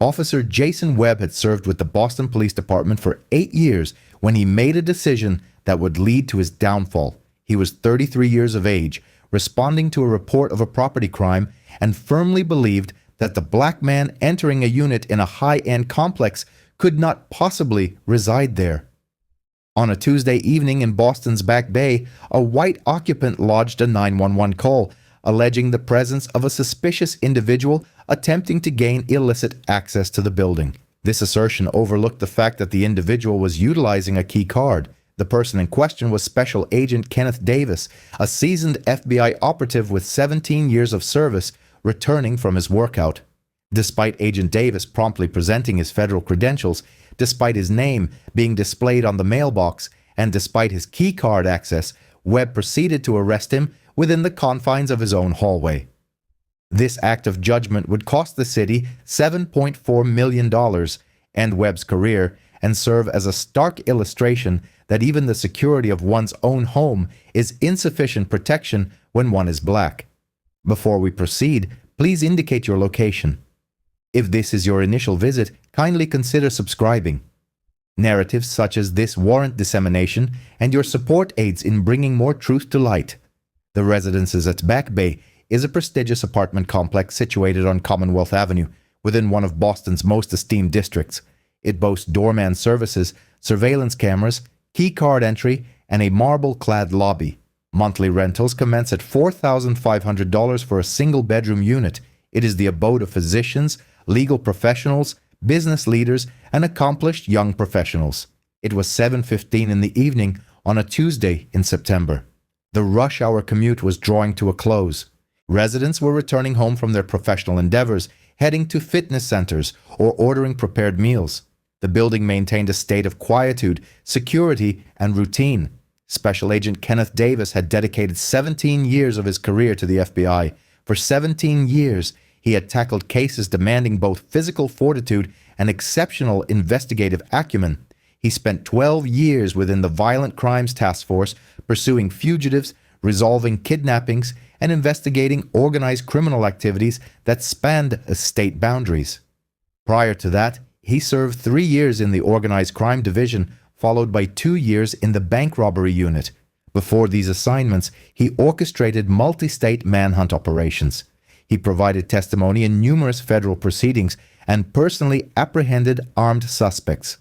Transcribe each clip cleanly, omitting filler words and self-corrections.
Officer Jason Webb had served with the Boston Police Department for 8 years when he made a decision that would lead to his downfall. He was 33 years of age, responding to a report of a property crime, and firmly believed that the black man entering a unit in a high-end complex could not possibly reside there. On a Tuesday evening in Boston's Back Bay, a white occupant lodged a 911 call, alleging the presence of a suspicious individual attempting to gain illicit access to the building. This assertion overlooked the fact that the individual was utilizing a key card. The person in question was Special Agent Kenneth Davis, a seasoned FBI operative with 17 years of service, returning from his workout. Despite Agent Davis promptly presenting his federal credentials, despite his name being displayed on the mailbox, and despite his key card access, Webb proceeded to arrest him within the confines of his own hallway. This act of judgment would cost the city $7.4 million, end Webb's career, and serve as a stark illustration that even the security of one's own home is insufficient protection when one is black. Before we proceed, please indicate your location. If this is your initial visit, kindly consider subscribing. Narratives such as this warrant dissemination, and your support aids in bringing more truth to light. The Residences at Back Bay is a prestigious apartment complex situated on Commonwealth Avenue, within one of Boston's most esteemed districts. It boasts doorman services, surveillance cameras, key card entry, and a marble-clad lobby. Monthly rentals commence at $4,500 for a single-bedroom unit. It is the abode of physicians, legal professionals, business leaders, and accomplished young professionals. It was 7:15 in the evening on a Tuesday in September. The rush hour commute was drawing to a close. Residents were returning home from their professional endeavors, heading to fitness centers, or ordering prepared meals. The building maintained a state of quietude, security, and routine. Special Agent Kenneth Davis had dedicated 17 years of his career to the FBI. For 17 years, he had tackled cases demanding both physical fortitude and exceptional investigative acumen. He spent 12 years within the Violent Crimes Task Force, pursuing fugitives, resolving kidnappings, and investigating organized criminal activities that spanned state boundaries. Prior to that, he served 3 years in the Organized Crime Division, followed by 2 years in the Bank Robbery Unit. Before these assignments, he orchestrated multi-state manhunt operations. He provided testimony in numerous federal proceedings and personally apprehended armed suspects.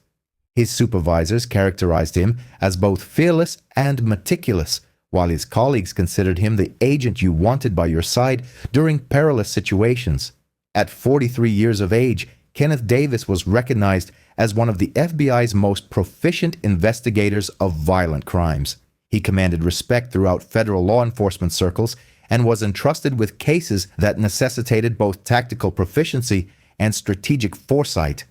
His supervisors characterized him as both fearless and meticulous, while his colleagues considered him the agent you wanted by your side during perilous situations. At 43 years of age, Kenneth Davis was recognized as one of the FBI's most proficient investigators of violent crimes. He commanded respect throughout federal law enforcement circles and was entrusted with cases that necessitated both tactical proficiency and strategic foresight.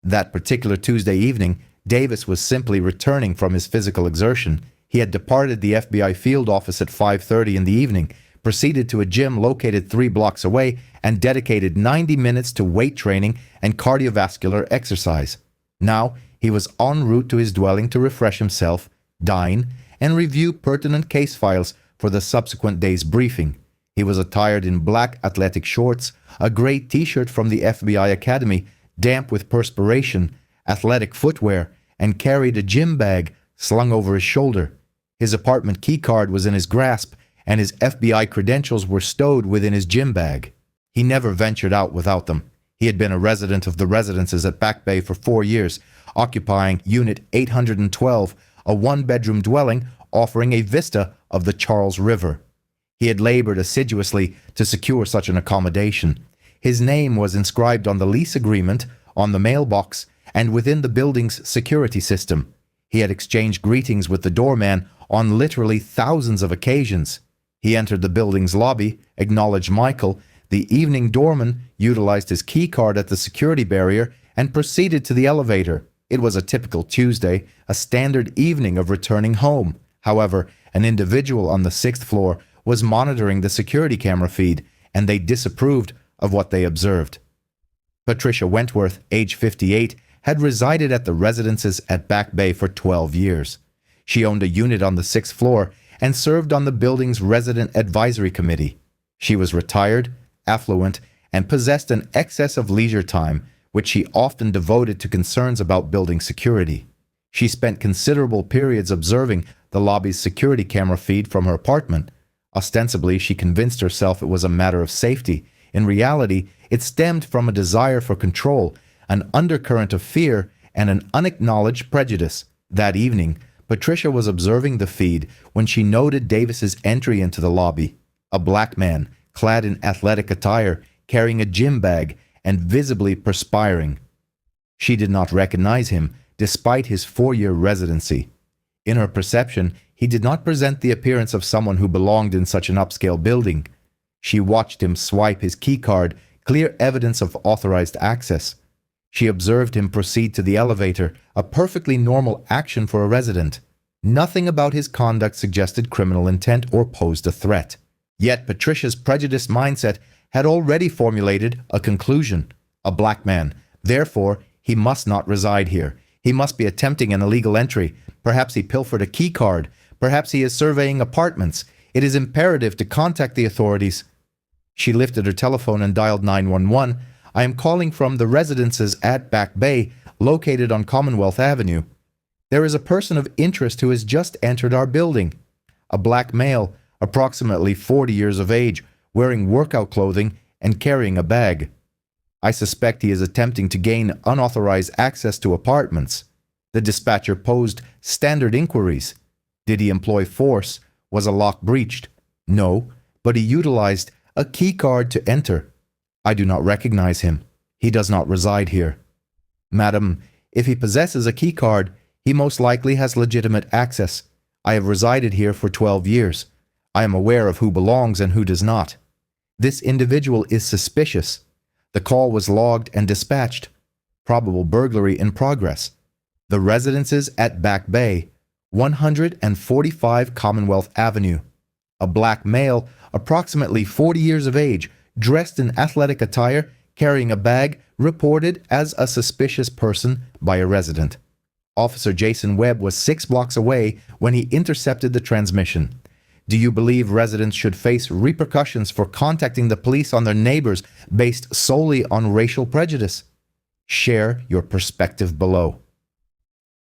That particular Tuesday evening, Davis was simply returning from his physical exertion. He had departed the FBI field office at 5:30 in the evening, proceeded to a gym located 3 blocks away, and dedicated 90 minutes to weight training and cardiovascular exercise. Now, he was en route to his dwelling to refresh himself, dine, and review pertinent case files for the subsequent day's briefing. He was attired in black athletic shorts, a gray t-shirt from the FBI Academy, damp with perspiration, athletic footwear, and carried a gym bag slung over his shoulder. His apartment key card was in his grasp, and his FBI credentials were stowed within his gym bag. He never ventured out without them. He had been a resident of the Residences at Back Bay for 4 years, occupying Unit 812, a one-bedroom dwelling offering a vista of the Charles River. He had labored assiduously to secure such an accommodation. His name was inscribed on the lease agreement, on the mailbox, and within the building's security system. He had exchanged greetings with the doorman on literally thousands of occasions. He entered the building's lobby, acknowledged Michael. The evening doorman utilized his key card at the security barrier and proceeded to the elevator. It was a typical Tuesday, a standard evening of returning home. However, an individual on the 6th floor was monitoring the security camera feed, and they disapproved of what they observed. Patricia Wentworth, age 58, had resided at the Residences at Back Bay for 12 years. She owned a unit on the 6th floor and served on the building's Resident Advisory Committee. She was retired, affluent, and possessed an excess of leisure time, which she often devoted to concerns about building security. She spent considerable periods observing the lobby's security camera feed from her apartment. Ostensibly, she convinced herself it was a matter of safety. In reality, it stemmed from a desire for control, an undercurrent of fear, and an unacknowledged prejudice. That evening, Patricia was observing the feed when she noted Davis's entry into the lobby. A black man, clad in athletic attire, carrying a gym bag, and visibly perspiring. She did not recognize him, despite his 4-year residency. In her perception, he did not present the appearance of someone who belonged in such an upscale building. She watched him swipe his keycard, clear evidence of authorized access. She observed him proceed to the elevator, a perfectly normal action for a resident. Nothing about his conduct suggested criminal intent or posed a threat. Yet Patricia's prejudiced mindset had already formulated a conclusion. A black man. Therefore, he must not reside here. He must be attempting an illegal entry. Perhaps he pilfered a key card. Perhaps he is surveying apartments. It is imperative to contact the authorities. She lifted her telephone and dialed 911. I am calling from the residences at Back Bay, located on Commonwealth Avenue. There is a person of interest who has just entered our building. A black male, approximately 40 years of age, wearing workout clothing and carrying a bag. I suspect he is attempting to gain unauthorized access to apartments. The dispatcher posed standard inquiries. Did he employ force? Was a lock breached? No, but he utilized a key card to enter. I do not recognize him. He does not reside here. Madam, if he possesses a key card, he most likely has legitimate access. I have resided here for 12 years. I am aware of who belongs and who does not. This individual is suspicious. The call was logged and dispatched. Probable burglary in progress. The residences at Back Bay, 145 Commonwealth Avenue. A black male, approximately 40 years of age, dressed in athletic attire, carrying a bag, reported as a suspicious person by a resident. Officer Jason Webb was 6 blocks away when he intercepted the transmission. Do you believe residents should face repercussions for contacting the police on their neighbors based solely on racial prejudice? Share your perspective below.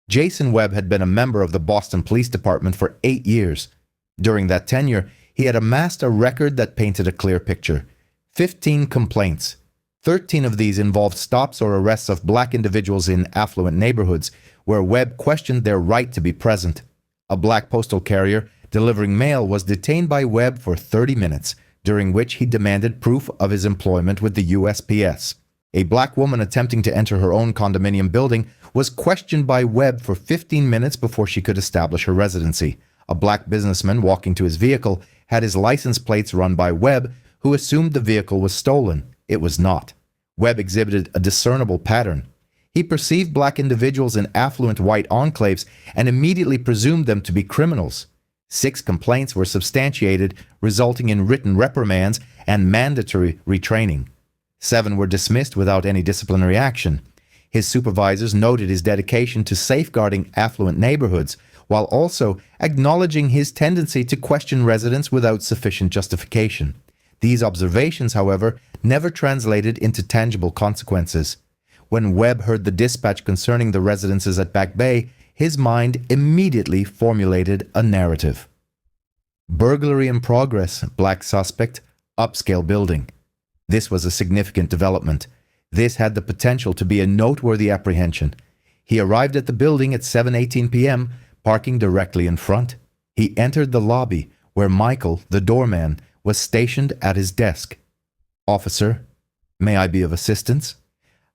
Jason Webb had been a member of the Boston Police Department for 8 years. During that tenure, he had amassed a record that painted a clear picture. 15 complaints. 13 of these involved stops or arrests of black individuals in affluent neighborhoods, where Webb questioned their right to be present. A black postal carrier delivering mail was detained by Webb for 30 minutes, during which he demanded proof of his employment with the USPS. A black woman attempting to enter her own condominium building was questioned by Webb for 15 minutes before she could establish her residency. A black businessman walking to his vehicle had his license plates run by Webb, who assumed the vehicle was stolen. It was not. Webb exhibited a discernible pattern. He perceived black individuals in affluent white enclaves and immediately presumed them to be criminals. 6 complaints were substantiated, resulting in written reprimands and mandatory retraining. 7 were dismissed without any disciplinary action. His supervisors noted his dedication to safeguarding affluent neighborhoods, while also acknowledging his tendency to question residents without sufficient justification. These observations, however, never translated into tangible consequences. When Webb heard the dispatch concerning the residences at Back Bay, his mind immediately formulated a narrative. Burglary in progress, black suspect, upscale building. This was a significant development. This had the potential to be a noteworthy apprehension. He arrived at the building at 7:18 p.m., parking directly in front. He entered the lobby, where Michael, the doorman, was stationed at his desk. Officer, may I be of assistance?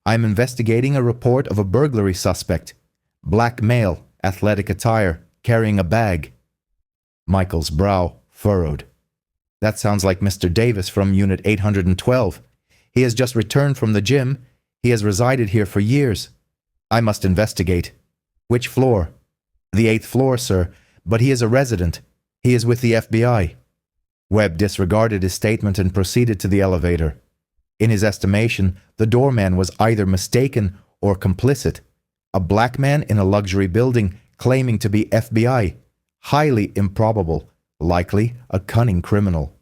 I am investigating a report of a burglary suspect. Black male, athletic attire, carrying a bag. Michael's brow furrowed. That sounds like Mr. Davis from Unit 812. He has just returned from the gym. He has resided here for years. I must investigate. Which floor? The 8th floor, sir, but he is a resident. He is with the FBI. Webb disregarded his statement and proceeded to the elevator. In his estimation, the doorman was either mistaken or complicit. A black man in a luxury building claiming to be FBI. Highly improbable, likely a cunning criminal.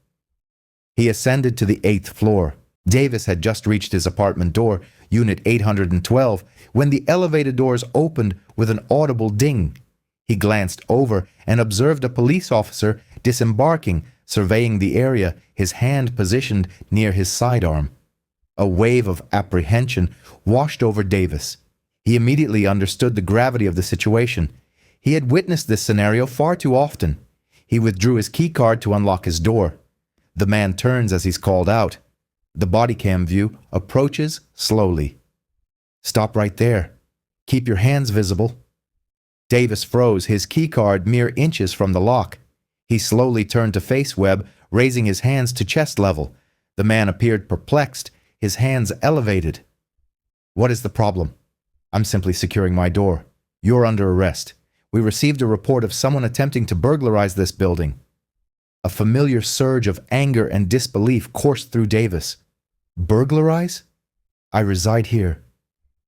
He ascended to the 8th floor. Davis had just reached his apartment door, Unit 812, when the elevator doors opened with an audible ding. He glanced over and observed a police officer disembarking, surveying the area, his hand positioned near his sidearm. A wave of apprehension washed over Davis. He immediately understood the gravity of the situation. He had witnessed this scenario far too often. He withdrew his keycard to unlock his door. The man turns as he's called out. The body cam view approaches slowly. "Stop right there. Keep your hands visible." Davis froze, his keycard mere inches from the lock. He slowly turned to face Webb, raising his hands to chest level. The man appeared perplexed, his hands elevated. "What is the problem?" "I'm simply securing my door. You're under arrest. We received a report of someone attempting to burglarize this building." A familiar surge of anger and disbelief coursed through Davis. "Burglarize? I reside here.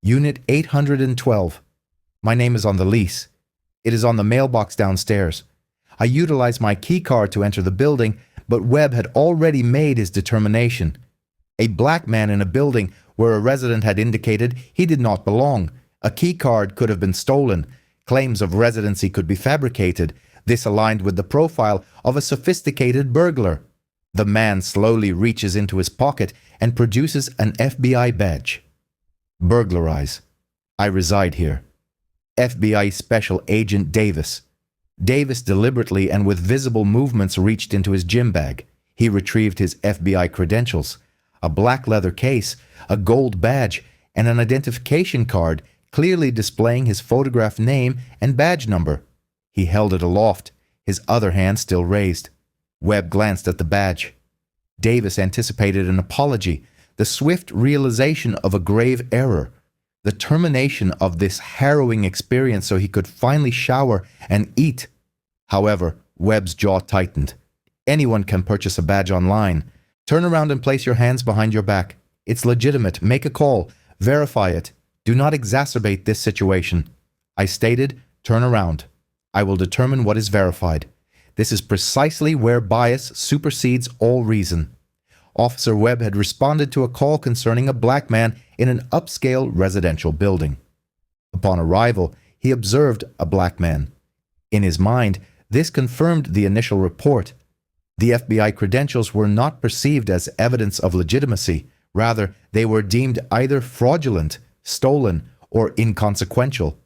Unit 812. My name is on the lease. It is on the mailbox downstairs. I utilized my keycard to enter the building, but Webb had already made his determination. A black man in a building where a resident had indicated he did not belong. A keycard could have been stolen. Claims of residency could be fabricated. This aligned with the profile of a sophisticated burglar. The man slowly reaches into his pocket and produces an FBI badge. Burglarize. I reside here. FBI Special Agent Davis. Davis deliberately and with visible movements reached into his gym bag. He retrieved his FBI credentials, a black leather case, a gold badge, and an identification card clearly displaying his photograph name and badge number. He held it aloft, his other hand still raised. Webb glanced at the badge. Davis anticipated an apology, the swift realization of a grave error, the termination of this harrowing experience so he could finally shower and eat. However, Webb's jaw tightened. Anyone can purchase a badge online. Turn around and place your hands behind your back. It's legitimate. Make a call. Verify it. Do not exacerbate this situation. I stated, turn around. I will determine what is verified. This is precisely where bias supersedes all reason. Officer Webb had responded to a call concerning a black man in an upscale residential building. Upon arrival, he observed a black man. In his mind, this confirmed the initial report. The FBI credentials were not perceived as evidence of legitimacy. Rather, they were deemed either fraudulent, stolen, or inconsequential.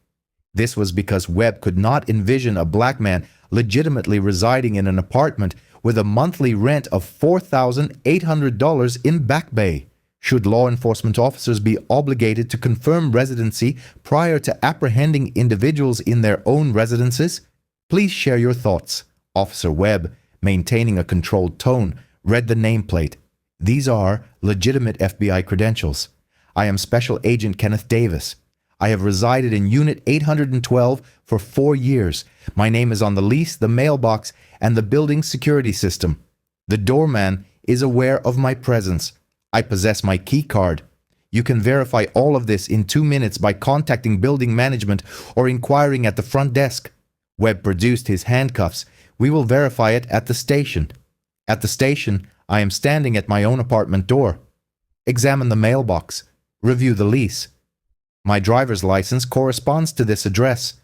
This was because Webb could not envision a black man legitimately residing in an apartment with a monthly rent of $4,800 in Back Bay. Should law enforcement officers be obligated to confirm residency prior to apprehending individuals in their own residences? Please share your thoughts. Officer Webb, maintaining a controlled tone, read the nameplate. These are legitimate FBI credentials. I am Special Agent Kenneth Davis. I have resided in Unit 812 for 4 years. My name is on the lease, the mailbox, and the building's security system. The doorman is aware of my presence. I possess my key card. You can verify all of this in 2 minutes by contacting building management or inquiring at the front desk. Webb produced his handcuffs. We will verify it at the station. At the station, I am standing at my own apartment door. Examine the mailbox. Review the lease. My driver's license corresponds to this address.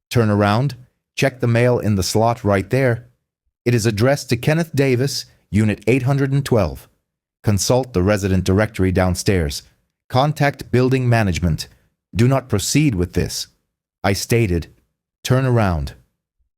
Turn around. Check the mail in the slot right there. It is addressed to Kenneth Davis, Unit 812. Consult the resident directory downstairs. Contact building management. Do not proceed with this. I stated, turn around.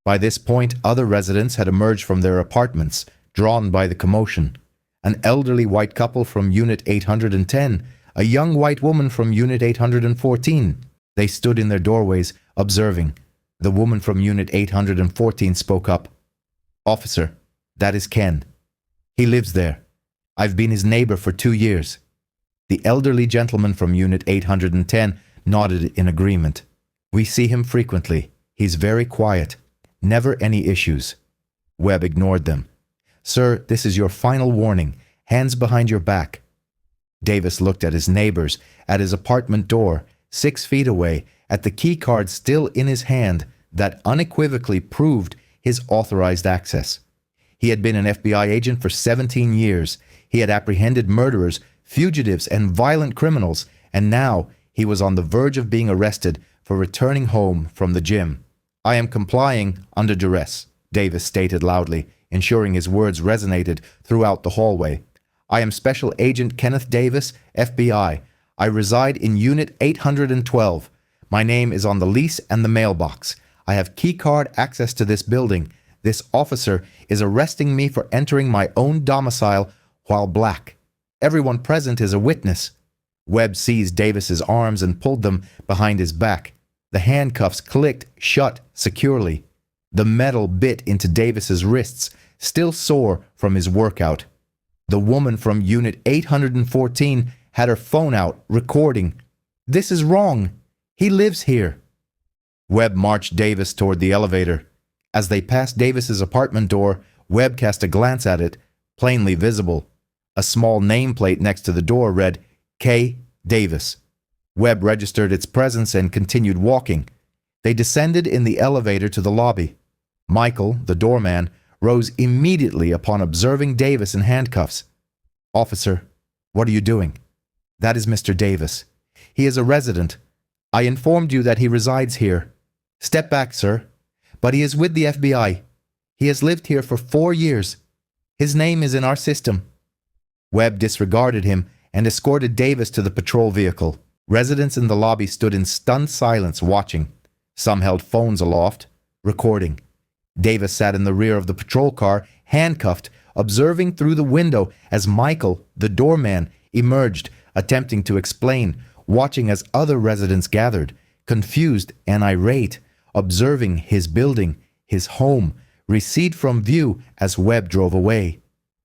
By this point, other residents had emerged from their apartments, drawn by the commotion. An elderly white couple from Unit 810, a young white woman from Unit 814. They stood in their doorways, observing. The woman from Unit 814 spoke up. Officer, that is Ken. He lives there. I've been his neighbor for 2 years. The elderly gentleman from Unit 810 nodded in agreement. We see him frequently. He's very quiet. Never any issues. Webb ignored them. Sir, this is your final warning. Hands behind your back. Davis looked at his neighbors, at his apartment door, 6 feet away, at the key card still in his hand that unequivocally proved his authorized access. He had been an FBI agent for 17 years. He had apprehended murderers, fugitives, and violent criminals, and now he was on the verge of being arrested for returning home from the gym. "I am complying under duress," Davis stated loudly, ensuring his words resonated throughout the hallway. "I am Special Agent Kenneth Davis, FBI. I reside in Unit 812. My name is on the lease and the mailbox. I have keycard access to this building. This officer is arresting me for entering my own domicile while black. Everyone present is a witness." Webb seized Davis's arms and pulled them behind his back. The handcuffs clicked shut securely. The metal bit into Davis's wrists, still sore from his workout. The woman from Unit 814 had her phone out, recording. "This is wrong. He lives here." Webb marched Davis toward the elevator. As they passed Davis's apartment door, Webb cast a glance at it, plainly visible. A small nameplate next to the door read, K. Davis. Webb registered its presence and continued walking. They descended in the elevator to the lobby. Michael, the doorman, rose immediately upon observing Davis in handcuffs. "Officer, what are you doing?" "That is Mr. Davis. He is a resident. I informed you that he resides here." "Step back, sir. But he is with the FBI. He has lived here for 4 years. His name is in our system." Webb disregarded him and escorted Davis to the patrol vehicle. Residents in the lobby stood in stunned silence watching. Some held phones aloft, recording. Davis sat in the rear of the patrol car, handcuffed, observing through the window as Michael, the doorman, emerged, attempting to explain, watching as other residents gathered, confused and irate, observing his building, his home, recede from view as Webb drove away.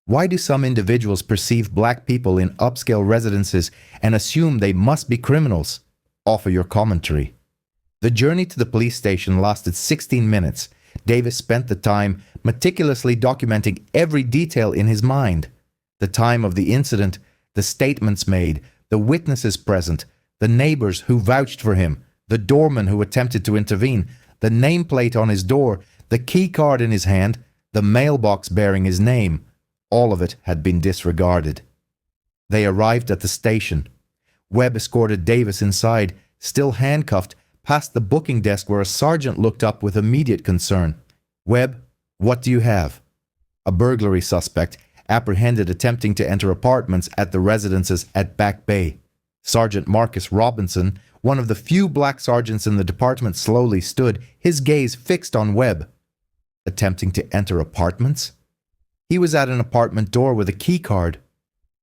Why do some individuals perceive black people in upscale residences and assume they must be criminals? Offer your commentary. The journey to the police station lasted 16 minutes. Davis spent the time meticulously documenting every detail in his mind. The time of the incident, the statements made, the witnesses present, the neighbors who vouched for him, the doorman who attempted to intervene, the nameplate on his door, the key card in his hand, the mailbox bearing his name. All of it had been disregarded. They arrived at the station. Webb escorted Davis inside, still handcuffed, past the booking desk where a sergeant looked up with immediate concern. "Webb, what do you have?" A burglary suspect, apprehended attempting to enter apartments at the residences at Back Bay. Sergeant Marcus Robinson, one of the few black sergeants in the department, slowly stood, his gaze fixed on Webb. Attempting to enter apartments? He was at an apartment door with a key card.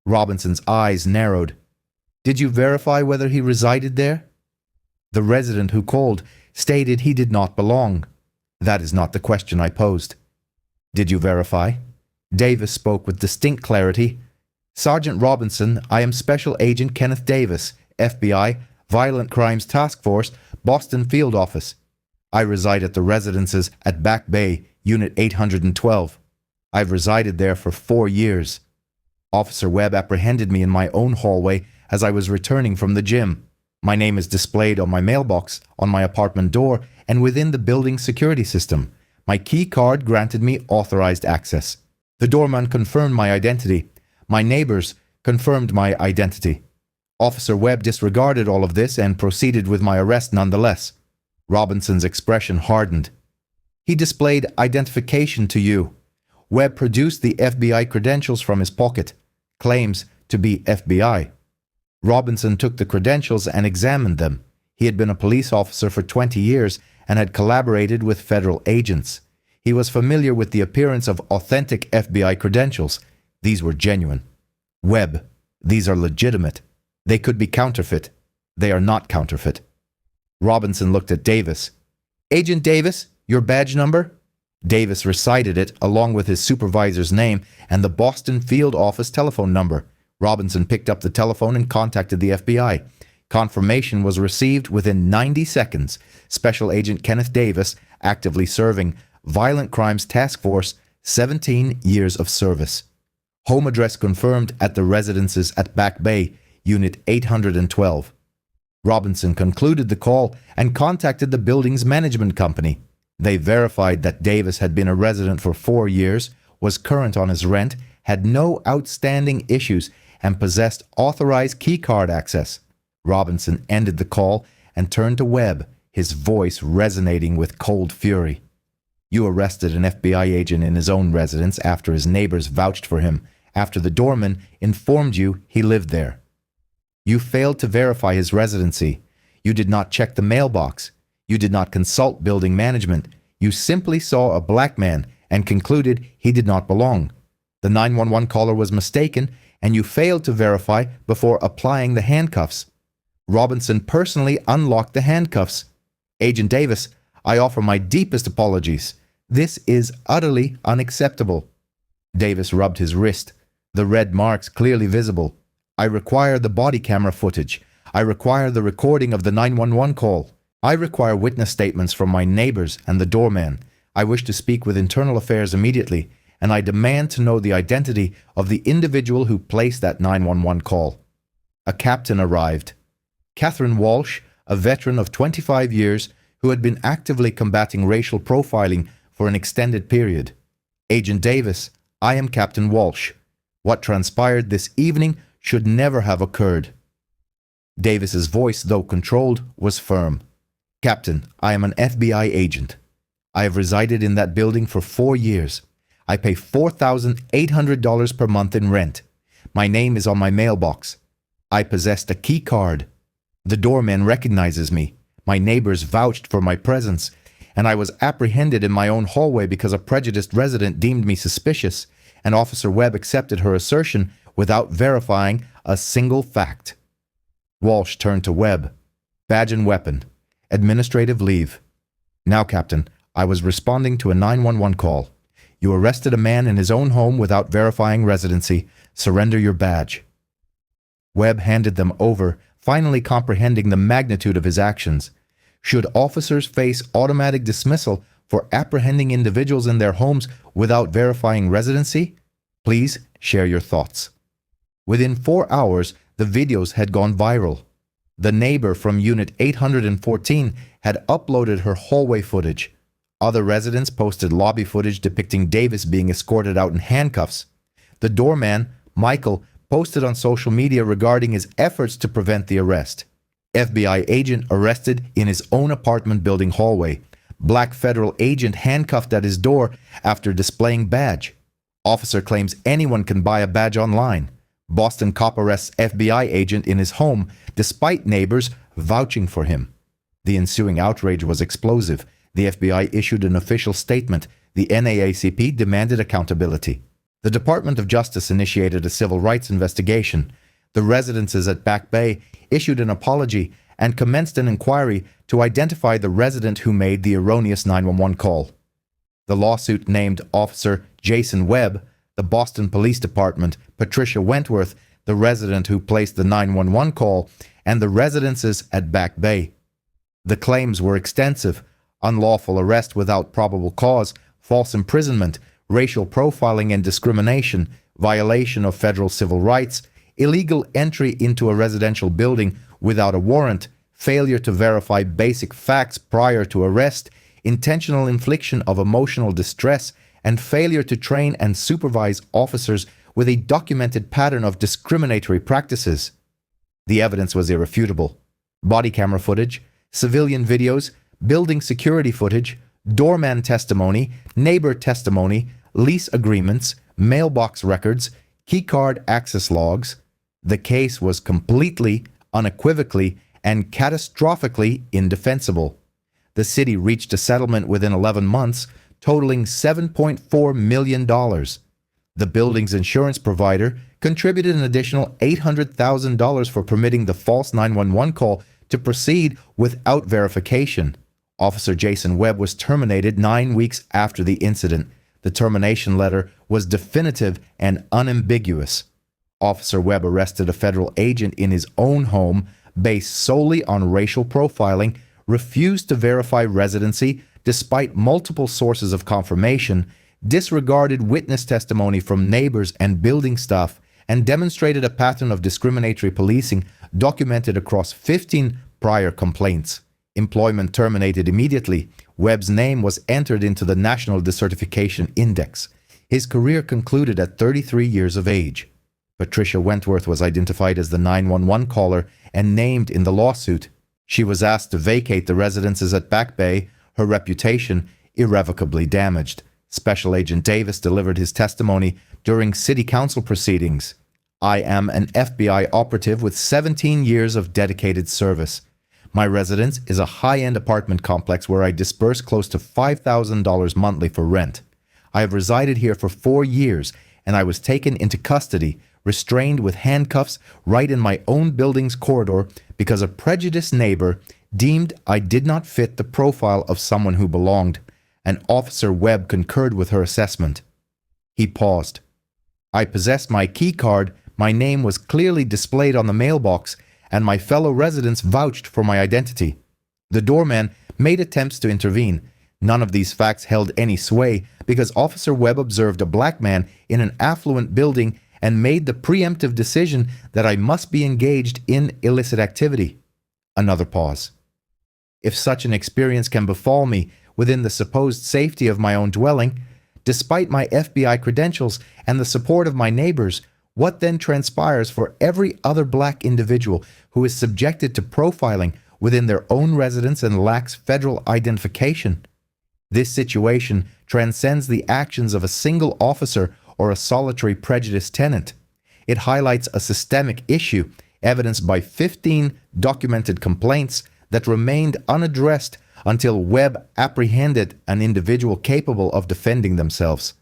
Robinson's eyes narrowed. "Did you verify whether he resided there?" The resident who called stated he did not belong. "That is not the question I posed." "Did you verify?" Davis spoke with distinct clarity. "Sergeant Robinson, I am Special Agent Kenneth Davis, FBI, Violent Crimes Task Force, Boston Field Office. I reside at the residences at Back Bay, Unit 812. I've resided there for 4 years. Officer Webb apprehended me in my own hallway as I was returning from the gym. My name is displayed on my mailbox, on my apartment door, and within the building security system. My key card granted me authorized access. The doorman confirmed my identity. My neighbors confirmed my identity. Officer Webb disregarded all of this and proceeded with my arrest nonetheless." Robinson's expression hardened. "He displayed identification to you." Webb produced the FBI credentials from his pocket, claims to be FBI. Robinson took the credentials and examined them. He had been a police officer for 20 years and had collaborated with federal agents. He was familiar with the appearance of authentic FBI credentials. These were genuine. "Webb, these are legitimate. They could be counterfeit. They are not counterfeit." Robinson looked at Davis. "Agent Davis, your badge number?" Davis recited it along with his supervisor's name and the Boston Field Office telephone number. Robinson picked up the telephone and contacted the FBI. Confirmation was received within 90 seconds. Special Agent Kenneth Davis, actively serving, Violent Crimes Task Force, 17 years of service. Home address confirmed at the residences at Back Bay, Unit 812. Robinson concluded the call and contacted the building's management company. They verified that Davis had been a resident for 4 years, was current on his rent, had no outstanding issues, and possessed authorized keycard access. Robinson ended the call and turned to Webb, his voice resonating with cold fury. You arrested an FBI agent in his own residence after his neighbors vouched for him, after the doorman informed you he lived there. You failed to verify his residency. You did not check the mailbox. You did not consult building management. You simply saw a black man and concluded he did not belong. The 911 caller was mistaken, and you failed to verify before applying the handcuffs. Robinson personally unlocked the handcuffs. Agent Davis, I offer my deepest apologies. This is utterly unacceptable. Davis rubbed his wrist, the red marks clearly visible. I require the body camera footage. I require the recording of the 911 call. I require witness statements from my neighbors and the doorman. I wish to speak with Internal Affairs immediately, and I demand to know the identity of the individual who placed that 911 call. A captain arrived. Catherine Walsh, a veteran of 25 years who had been actively combating racial profiling for an extended period. Agent Davis, I am Captain Walsh. What transpired this evening should never have occurred. Davis's voice, though controlled, was firm. Captain, I am an FBI agent. I have resided in that building for 4 years. I pay $4,800 per month in rent. My name is on my mailbox. I possessed a key card. The doorman recognizes me. My neighbors vouched for my presence, and I was apprehended in my own hallway because a prejudiced resident deemed me suspicious, and Officer Webb accepted her assertion without verifying a single fact. Walsh turned to Webb. Badge and weapon. Administrative leave. Now, Captain, I was responding to a 911 call. You arrested a man in his own home without verifying residency. Surrender your badge. Webb handed them over, finally comprehending the magnitude of his actions. Should officers face automatic dismissal for apprehending individuals in their homes without verifying residency? Please share your thoughts. Within 4 hours, the videos had gone viral. The neighbor from Unit 814 had uploaded her hallway footage. Other residents posted lobby footage depicting Davis being escorted out in handcuffs. The doorman, Michael, posted on social media regarding his efforts to prevent the arrest. FBI agent arrested in his own apartment building hallway. Black federal agent handcuffed at his door after displaying badge. Officer claims anyone can buy a badge online. Boston cop arrests FBI agent in his home despite neighbors vouching for him. The ensuing outrage was explosive. The FBI issued an official statement. The NAACP demanded accountability. The Department of Justice initiated a civil rights investigation. The residences at Back Bay issued an apology and commenced an inquiry to identify the resident who made the erroneous 911 call. The lawsuit named Officer Jason Webb, the Boston Police Department, Patricia Wentworth, the resident who placed the 911 call, and the residences at Back Bay. The claims were extensive: unlawful arrest without probable cause, false imprisonment, racial profiling and discrimination, violation of federal civil rights, illegal entry into a residential building without a warrant, failure to verify basic facts prior to arrest, intentional infliction of emotional distress, and failure to train and supervise officers with a documented pattern of discriminatory practices. The evidence was irrefutable. Body camera footage, civilian videos, building security footage, doorman testimony, neighbor testimony, lease agreements, mailbox records, keycard access logs. The case was completely, unequivocally, and catastrophically indefensible. The city reached a settlement within 11 months, totaling $7.4 million. The building's insurance provider contributed an additional $800,000 for permitting the false 911 call to proceed without verification. Officer Jason Webb was terminated 9 weeks after the incident. The termination letter was definitive and unambiguous. Officer Webb arrested a federal agent in his own home based solely on racial profiling, refused to verify residency despite multiple sources of confirmation, disregarded witness testimony from neighbors and building staff, and demonstrated a pattern of discriminatory policing documented across 15 prior complaints. Employment terminated immediately. Webb's name was entered into the National Decertification Index. His career concluded at 33 years of age. Patricia Wentworth was identified as the 911 caller and named in the lawsuit. She was asked to vacate the residences at Back Bay, her reputation irrevocably damaged. Special Agent Davis delivered his testimony during City Council proceedings. I am an FBI operative with 17 years of dedicated service. My residence is a high-end apartment complex where I disperse close to $5,000 monthly for rent. I have resided here for 4 years, and I was taken into custody, restrained with handcuffs right in my own building's corridor because a prejudiced neighbor deemed I did not fit the profile of someone who belonged, and Officer Webb concurred with her assessment. He paused. I possessed my key card, my name was clearly displayed on the mailbox, and my fellow residents vouched for my identity. The doorman made attempts to intervene. None of these facts held any sway because Officer Webb observed a black man in an affluent building and made the preemptive decision that I must be engaged in illicit activity. Another pause. If such an experience can befall me within the supposed safety of my own dwelling, despite my FBI credentials and the support of my neighbors, what then transpires for every other black individual who is subjected to profiling within their own residence and lacks federal identification? This situation transcends the actions of a single officer or a solitary prejudiced tenant. It highlights a systemic issue evidenced by 15 documented complaints that remained unaddressed until Webb apprehended an individual capable of defending themselves.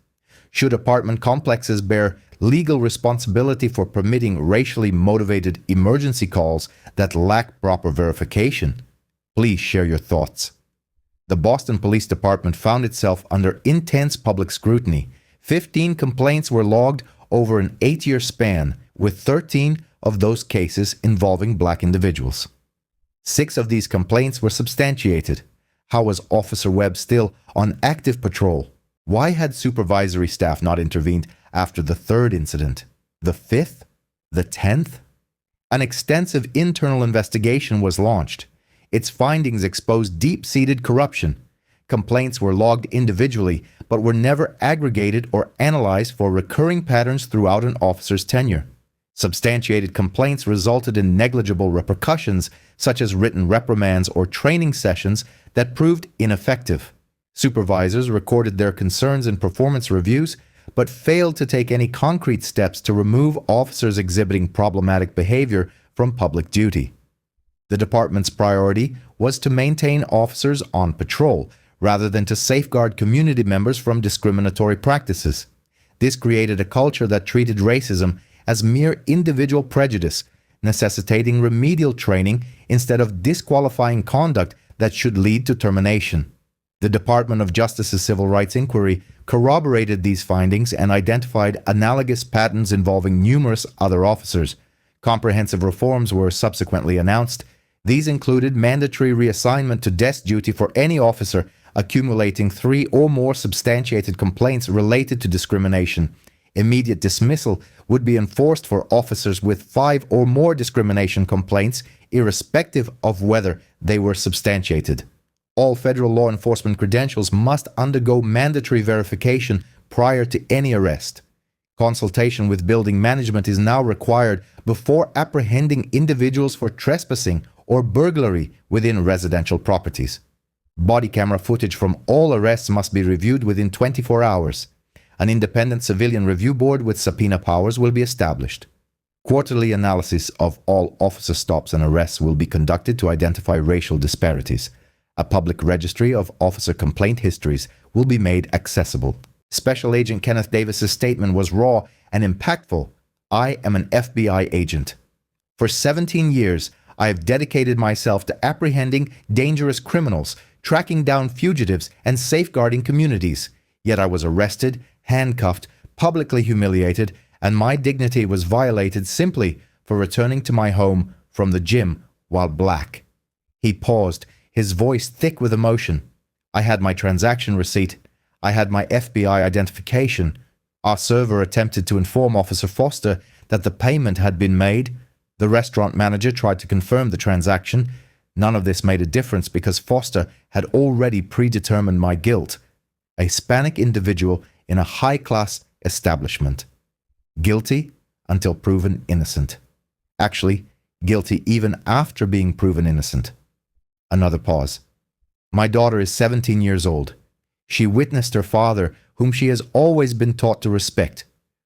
Should apartment complexes bear legal responsibility for permitting racially motivated emergency calls that lack proper verification? Please share your thoughts. The Boston Police Department found itself under intense public scrutiny. 15 complaints were logged over an 8-year span, with 13 of those cases involving black individuals. 6 of these complaints were substantiated. How was Officer Webb still on active patrol? Why had supervisory staff not intervened after the 3rd incident? The 5th? The 10th? An extensive internal investigation was launched. Its findings exposed deep-seated corruption. Complaints were logged individually, but were never aggregated or analyzed for recurring patterns throughout an officer's tenure. Substantiated complaints resulted in negligible repercussions, such as written reprimands or training sessions that proved ineffective. Supervisors recorded their concerns in performance reviews, but failed to take any concrete steps to remove officers exhibiting problematic behavior from public duty. The department's priority was to maintain officers on patrol, rather than to safeguard community members from discriminatory practices. This created a culture that treated racism as mere individual prejudice, necessitating remedial training instead of disqualifying conduct that should lead to termination. The Department of Justice's Civil Rights Inquiry corroborated these findings and identified analogous patterns involving numerous other officers. Comprehensive reforms were subsequently announced. These included mandatory reassignment to desk duty for any officer accumulating 3 or more substantiated complaints related to discrimination. Immediate dismissal would be enforced for officers with 5 or more discrimination complaints, irrespective of whether they were substantiated. All federal law enforcement credentials must undergo mandatory verification prior to any arrest. Consultation with building management is now required before apprehending individuals for trespassing or burglary within residential properties. Body camera footage from all arrests must be reviewed within 24 hours. An independent civilian review board with subpoena powers will be established. Quarterly analysis of all officer stops and arrests will be conducted to identify racial disparities. A public registry of officer complaint histories will be made accessible. Special Agent Kenneth Davis's statement was raw and impactful. I am an FBI agent. For 17 years, I have dedicated myself to apprehending dangerous criminals, tracking down fugitives, and safeguarding communities. Yet I was arrested, handcuffed, publicly humiliated, and my dignity was violated simply for returning to my home from the gym while black. He paused, his voice thick with emotion. I had my transaction receipt. I had my FBI identification. Our server attempted to inform Officer Foster that the payment had been made. The restaurant manager tried to confirm the transaction. None of this made a difference because Foster had already predetermined my guilt. A Hispanic individual in a high-class establishment. Guilty until proven innocent. Actually, guilty even after being proven innocent. Another pause. My daughter is 17 years old. She witnessed her father, whom she has always been taught to respect,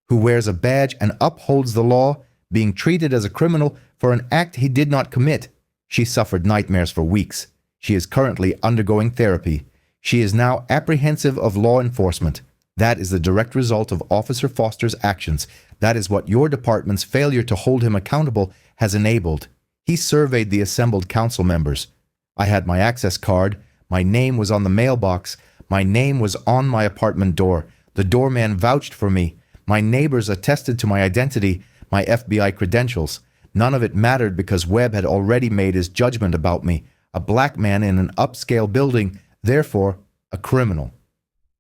who wears a badge and upholds the law, being treated as a criminal for an act he did not commit. She suffered nightmares for weeks. She is currently undergoing therapy. She is now apprehensive of law enforcement. That is the direct result of Officer Foster's actions. That is what your department's failure to hold him accountable has enabled. He surveyed the assembled council members. I had my access card. My name was on the mailbox. My name was on my apartment door. The doorman vouched for me. My neighbors attested to my identity, my FBI credentials. None of it mattered because Webb had already made his judgment about me. A black man in an upscale building, therefore a criminal.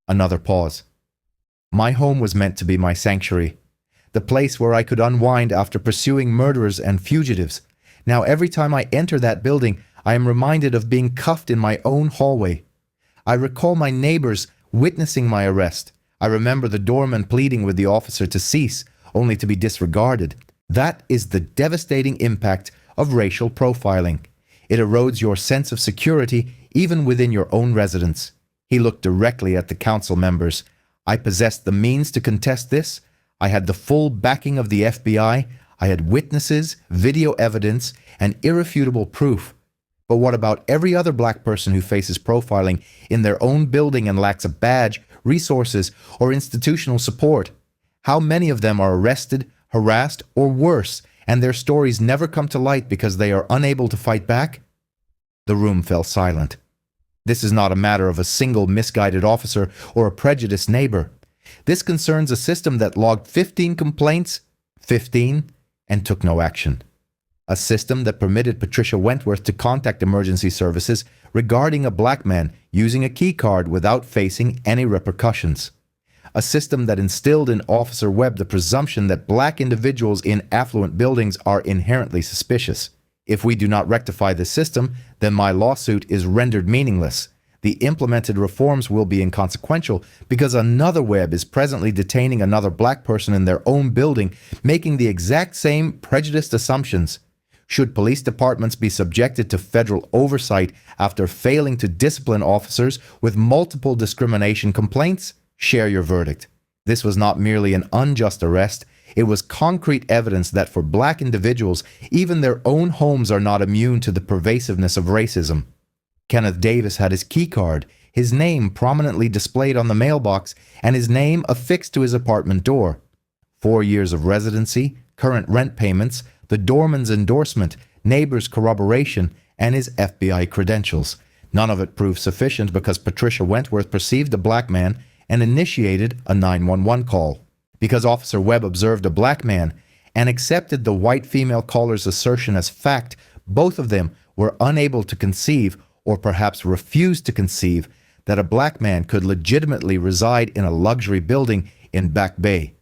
Another pause. My home was meant to be my sanctuary, the place where I could unwind after pursuing murderers and fugitives. Now every time I enter that building, I am reminded of being cuffed in my own hallway. I recall my neighbors witnessing my arrest. I remember the doorman pleading with the officer to cease, only to be disregarded. That is the devastating impact of racial profiling. It erodes your sense of security even within your own residence. He looked directly at the council members. I possessed the means to contest this. I had the full backing of the FBI. I had witnesses, video evidence, and irrefutable proof. But what about every other black person who faces profiling in their own building and lacks a badge, resources, or institutional support? How many of them are arrested, harassed, or worse, and their stories never come to light because they are unable to fight back? The room fell silent. This is not a matter of a single misguided officer or a prejudiced neighbor. This concerns a system that logged 15 complaints, 15, and took no action. A system that permitted Patricia Wentworth to contact emergency services regarding a black man using a key card without facing any repercussions. A system that instilled in Officer Webb the presumption that black individuals in affluent buildings are inherently suspicious. If we do not rectify this system, then my lawsuit is rendered meaningless. The implemented reforms will be inconsequential because another Webb is presently detaining another black person in their own building, making the exact same prejudiced assumptions. Should police departments be subjected to federal oversight after failing to discipline officers with multiple discrimination complaints? Share your verdict. This was not merely an unjust arrest. It was concrete evidence that for black individuals, even their own homes are not immune to the pervasiveness of racism. Kenneth Davis had his key card, his name prominently displayed on the mailbox, and his name affixed to his apartment door. 4 years of residency, current rent payments, the doorman's endorsement, neighbors' corroboration, and his FBI credentials. None of it proved sufficient because Patricia Wentworth perceived a black man and initiated a 911 call. Because Officer Webb observed a black man and accepted the white female caller's assertion as fact, both of them were unable to conceive, or perhaps refused to conceive, that a black man could legitimately reside in a luxury building in Back Bay.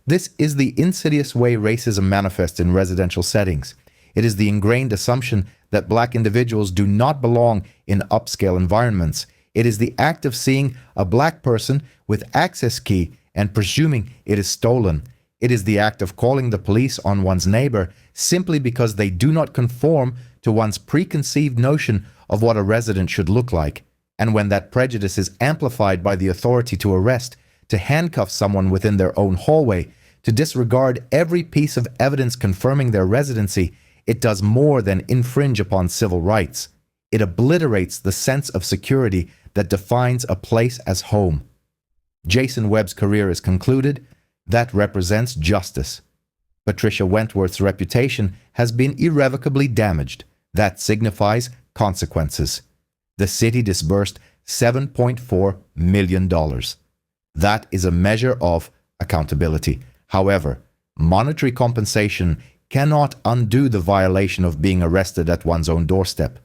This is the insidious way racism manifests in residential settings. It is the ingrained assumption that black individuals do not belong in upscale environments. It is the act of seeing a black person with access key and presuming it is stolen. It is the act of calling the police on one's neighbor simply because they do not conform to one's preconceived notion of what a resident should look like. And when that prejudice is amplified by the authority to arrest, to handcuff someone within their own hallway, to disregard every piece of evidence confirming their residency, it does more than infringe upon civil rights. It obliterates the sense of security that defines a place as home. Jason Webb's career is concluded. That represents justice. Patricia Wentworth's reputation has been irrevocably damaged. That signifies consequences. The city disbursed $7.4 million. That is a measure of accountability. However, monetary compensation cannot undo the violation of being arrested at one's own doorstep.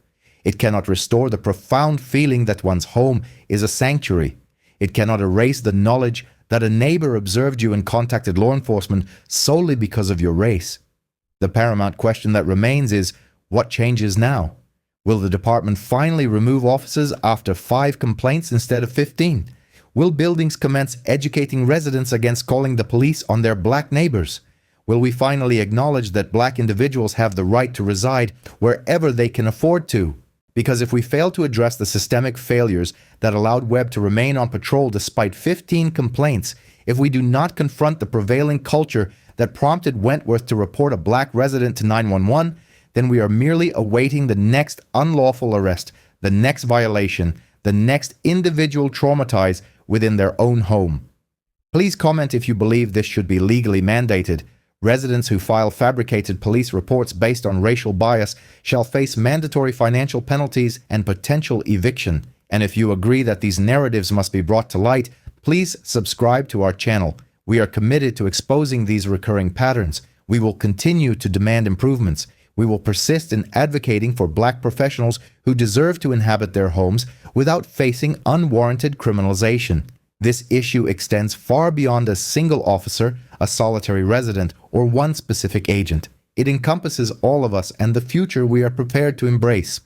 It cannot restore the profound feeling that one's home is a sanctuary. It cannot erase the knowledge that a neighbor observed you and contacted law enforcement solely because of your race. The paramount question that remains is, what changes now? Will the department finally remove officers after 5 complaints instead of 15? Will buildings commence educating residents against calling the police on their black neighbors? Will we finally acknowledge that black individuals have the right to reside wherever they can afford to? Because if we fail to address the systemic failures that allowed Webb to remain on patrol despite 15 complaints, if we do not confront the prevailing culture that prompted Wentworth to report a black resident to 911, then we are merely awaiting the next unlawful arrest, the next violation, the next individual traumatized within their own home. Please comment if you believe this should be legally mandated. Residents who file fabricated police reports based on racial bias shall face mandatory financial penalties and potential eviction. And if you agree that these narratives must be brought to light, please subscribe to our channel. We are committed to exposing these recurring patterns. We will continue to demand improvements. We will persist in advocating for black professionals who deserve to inhabit their homes without facing unwarranted criminalization. This issue extends far beyond a single officer, a solitary resident, or one specific agent. It encompasses all of us and the future we are prepared to embrace.